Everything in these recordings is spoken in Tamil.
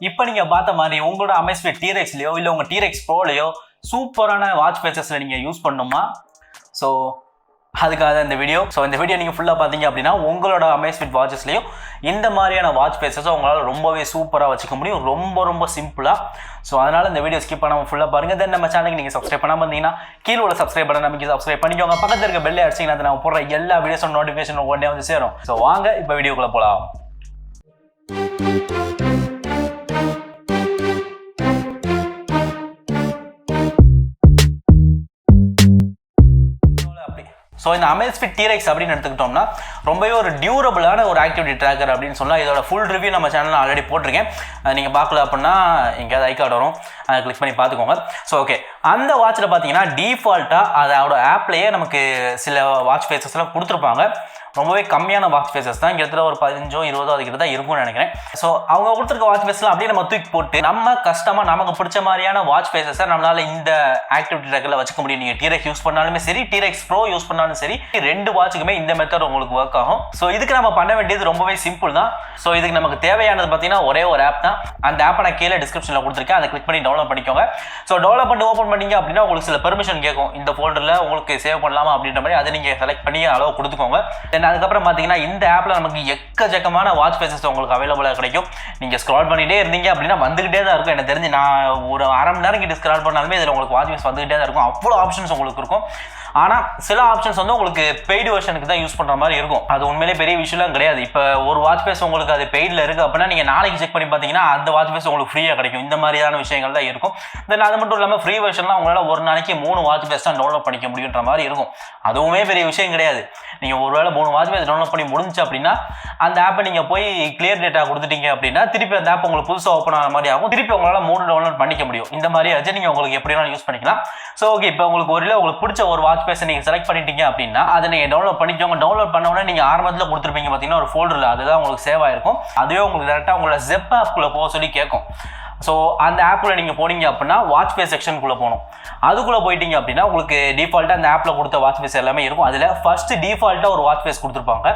இப்போ நீங்கள் பார்த்த மாதிரி உங்களோட Amazefit Trex-லயோ இல்லை உங்கள் Trex Pro-லயோ சூப்பரான வாட்ச் ஃபேஸஸில் நீங்கள் யூஸ் பண்ணணுமா? ஸோ அதுக்காக இந்த வீடியோ. இந்த வீடியோ நீங்கள் ஃபுல்லாக பார்த்தீங்க அப்படின்னா உங்களோட Amazefit வாட்சஸ்லையும் இந்த மாதிரியான வாட்ச் ஃபேஸஸை உங்களால் ரொம்பவே சூப்பராக வச்சுக்க முடியும், ரொம்ப சிம்பிளாக. ஸோ அதனால் இந்த வீடியோ ஸ்கிப் பண்ணாமல் ஃபுல்லாக பாருங்கள். தென் நம்ம சேனலுக்கு நீங்கள் சப்ஸ்கிரைப் பண்ணாமல் இருந்தீங்கன்னா கீழே உள்ள சப்ஸ்கிரைப் பண்ண நமக்கு சப்ஸ்கிரைப் பண்ணிக்கோங்க. பக்கத்தில் இருக்க பெல்லை அடிச்சிங்கன்னா நம்ம போடுற எல்லா வீடியோஸோட நோட்டிஃபிகேஷன் உடனே வந்து சேரும். ஸோ வாங்க இப்போ வீடியோக்குள்ளே போகலாம். ஸோ இந்த Amazefit Trex அப்படின்னு எடுத்துக்கிட்டோம்னா ரொம்பவே ஒரு டியூரபிளான ஒரு ஆக்டிவிட்டி ட்ராக்கர் அப்படின்னு சொன்னால் இதோட ஃபுல் ரிவ்யூ நம்ம சேனலில் ஆல்ரெடி போட்டிருக்கேன். நீங்கள் பார்க்கல அப்படின்னா எங்கேயாவது ஐகார்டு வரும், அதை கிளிக் பண்ணி பார்த்துக்கோங்க. ஸோ ஓகே, அந்த வாட்சில் பார்த்தீங்கன்னா டிஃபால்ட்டாக அதோட ஆப்லேயே நமக்கு சில வாட்ச் ஃபேஸஸ்லாம் கொடுத்துருப்பாங்க. ரொம்பவே கம்மியான வாட்ச் ஃபேஸஸ் தான், கிட்டத்தட்ட ஒரு 15-20 அதுக்கிட்ட தான் இருக்கும்னு நினைக்கிறேன். ஸோ அவங்க கொடுத்துருக்க வாட்ச் ஃபேஸ்லாம் அப்படியே நம்ம தூக்கி போட்டு நம்ம கஷ்டமாக நமக்கு பிடிச்ச மாதிரியான வாட்ச் ஃபேஸஸை நம்மளால் இந்த ஆக்டிவிட்டி ட்ராக்கரில் வச்சுக்க முடியும். நீங்கள் Trex யூஸ் பண்ணாலுமே சரி, Trex Pro யூஸ் பண்ணாலும் சரி, ரெண்டு வாட்சுக்குமே இந்த மெத்தட் உங்களுக்கு ஒர்க் ஆகும். ஸோ இதுக்கு நம்ம பண்ண வேண்டியது ரொம்பவே சிம்பிள் தான். ஸோ இதுக்கு நமக்கு தேவையானது பார்த்தீங்கன்னா ஒரே ஒரு ஆப் தான். அந்த ஆப்பை நான் கீழே டிஸ்கிரிப்ஷனில் கொடுத்துருக்கேன், அதை கிளிக் பண்ணி டவுன்லோட் பண்ணிக்கோங்க. ஸோ டவுன்லோட் பண்ணி ஓப்பன் பண்ணிங்க அப்படின்னா உங்களுக்கு சில பெர்மிஷன் கேட்கும். இந்த ஃபோல்டரில் உங்களுக்கு சேவ் பண்ணலாமா அப்படின்ற மாதிரி அதை நீங்கள் செலக்ட் பண்ணி அளவு கொடுத்துக்கோங்க. தென் அதுக்கப்புறம் பார்த்தீங்கன்னா இந்த ஆப்ல நமக்கு எக்கச்சக்கமான வாட்ச் ஃபேஸஸ் உங்களுக்கு அவைலபிளாக கிடைக்கும். நீங்கள் ஸ்க்ரால் பண்ணிட்டே இருந்தீங்க அப்படின்னா வந்துகிட்டே தான் இருக்கும். எனக்கு தெரிஞ்சு நான் ஒரு அரை மணி நேரம் கிட்ட ஸ்க்ரால் பண்ணாலுமே இதில் உங்களுக்கு வாட்ச் ஃபேஸ் வந்துகிட்டே தான் இருக்கும். அவ்வளோ ஆப்ஷன்ஸ் உங்களுக்கு இருக்கும். ஆனால் சில ஆப்ஷன்ஸ் வந்து உங்களுக்கு பெய்டு வெர்ஷனுக்கு தான் யூஸ் பண்ணுற மாதிரி இருக்கும். அது உண்மையிலே பெரிய விஷயம்லாம் கிடையாது. இப்போ ஒரு வாட்ச் ஃபேஸ் உங்களுக்கு அது பெய்டில் இருக்குது அப்படின்னா நீங்கள் நாளைக்கு செக் பண்ணி பார்த்தீங்கன்னா அந்த வாட்ச் ஃபேஸ் உங்களுக்கு ஃப்ரீயாக கிடைக்கும். இந்த மாதிரியான விஷயங்கள் தான் இருக்கும். தென் அது மட்டும் இல்லாமல் ஃப்ரீ வெர்ஷன்லாம் உங்களால் ஒரு நாளைக்கு 3 வாட்ச் ஃபேஸ் தான் டவுன்லோட் பண்ணிக்க முடியுன்ற மாதிரி இருக்கும். அதுவுமே பெரிய விஷயம் கிடையாது. நீங்கள் ஒருவேளை 3 வாட்ச் ஃபேஸ் டவுன்லோட் பண்ணி முடிஞ்சு அப்படின்னா அந்த ஆப்பை நீங்கள் போய் கிளியர் டேட்டா கொடுத்துட்டீங்க அப்படின்னா திருப்பி அந்த ஆப் உங்களுக்கு புதுசாக ஓப்பன் ஆகிற மாதிரி ஆகும். திருப்பி உங்களால் 3 டவுன்லோட் பண்ணிக்க முடியும். இந்த மாதிரி வச்சு நீங்கள் உங்களுக்கு எப்படினாலும் யூஸ் பண்ணிக்கலாம். ஸோ ஓகே, இப்போ உங்களுக்கு உங்களுக்கு பிடிச்ச ஒரு வாட்ச் ஃபேஸை நீங்கள் செலக்ட் பண்ணிட்டீங்க அப்படின்னா அதை நீங்கள் டவுன்லோட் பண்ணிக்கோங்க. டவுன்லோட் பண்ண உடனே நீங்கள் ஆரம்பத்தில் கொடுத்துருப்பீங்க பார்த்தீங்கன்னா ஒரு ஃபோல்டரில், அதுதான் உங்களுக்கு சேவ் ஆயிருக்கும். அதுவே உங்களுக்கு டேரெக்டாக உங்களோட ஜெப் ஆப்குள்ளே போக சொல்லி கேட்கும். ஸோ அந்த ஆப்பில் நீங்கள் போனீங்க அப்படின்னா வாட்ச் ஃபேஸ் செக்ஷனுக்குள்ளே போகணும். அதுக்குள்ளே போயிட்டீங்க அப்படின்னா உங்களுக்கு டிஃபால்ட்டாக அந்த ஆப்பில் கொடுத்த வாட்ச் ஃபேஸ் எல்லாமே இருக்கும். அதில் ஃபர்ஸ்ட் டிஃபால்ட்டாக ஒரு வாட்ச் ஃபேஸ் கொடுத்துருப்பாங்க.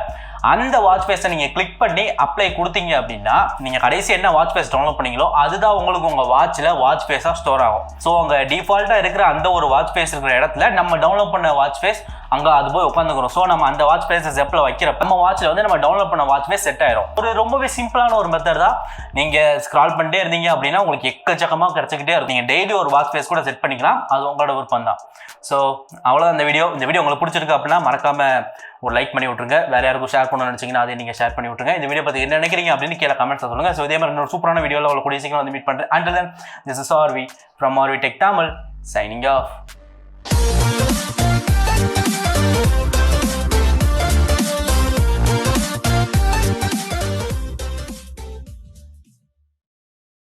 அந்த வாட்ச் ஃபேஸை நீங்கள் கிளிக் பண்ணி அப்ளை கொடுத்தீங்க அப்படின்னா நீங்கள் கடைசி என்ன வாட்ச் ஃபேஸ் டவுன்லோட் பண்ணீங்களோ அதுதான் உங்களுக்கு உங்கள் வாட்சில் வாட்ச் ஃபேஸாக ஸ்டோர் ஆகும். ஸோ உங்கள் டிஃபால்ட்டாக இருக்கிற அந்த ஒரு வாட்ச் ஃபேஸ் இருக்கிற இடத்துல நம்ம டவுன்லோட் பண்ண வாட்ச் ஃபேஸ் அங்கே அது போய் உட்காந்துக்கிறோம். ஸோ நம்ம அந்த வாட்ச் ஃபேஸை ஜெப்பில் வைக்கிறப்ப நம்ம வாட்சில் வந்து நம்ம டவுன்லோட் பண்ண வாட்ச் ஃபேஸ் செட் ஆயிரும். ஒரு ரொம்பவே சிம்பிளான ஒரு மெத்தட் தான். நீங்கள் ஸ்க்ரால் பண்ணிட்டே இருந்தீங்க அப்படின்னா உங்களுக்கு எக்கச்சக்கமாக கிடச்சிக்கிட்டே இருக்கும். நீங்கள் டெய்லி ஒரு வாட்ச் ஃபேஸ் கூட செட் பண்ணிக்கலாம், அது உங்களோட விருப்பம் தான். ஸோ அவ்வளோதான் இந்த வீடியோ உங்களுக்கு பிடிச்சிருக்கு அப்படின்னா மறக்காமல் ஒரு லைக் பண்ணி விட்ருங்க. வேறு யாருக்கும் ஷேர் பண்ணணும்னு நினச்சிங்கன்னா அதை நீங்கள் ஷேர் பண்ணி விட்ருங்க. இந்த வீடியோ பற்றி என்ன நினைக்கிறீங்க அப்படின்னு கீழே கமெண்ட்ஸை சொல்லுங்கள். ஸோ இதே மாதிரி இன்னொரு சூப்பரான வீடியோவில் உங்களை கூடிய சீக்கிரம் வந்து மீட் பண்ணுறேன். Until then, this is Arvi from Arvi Tech Tamil signing off.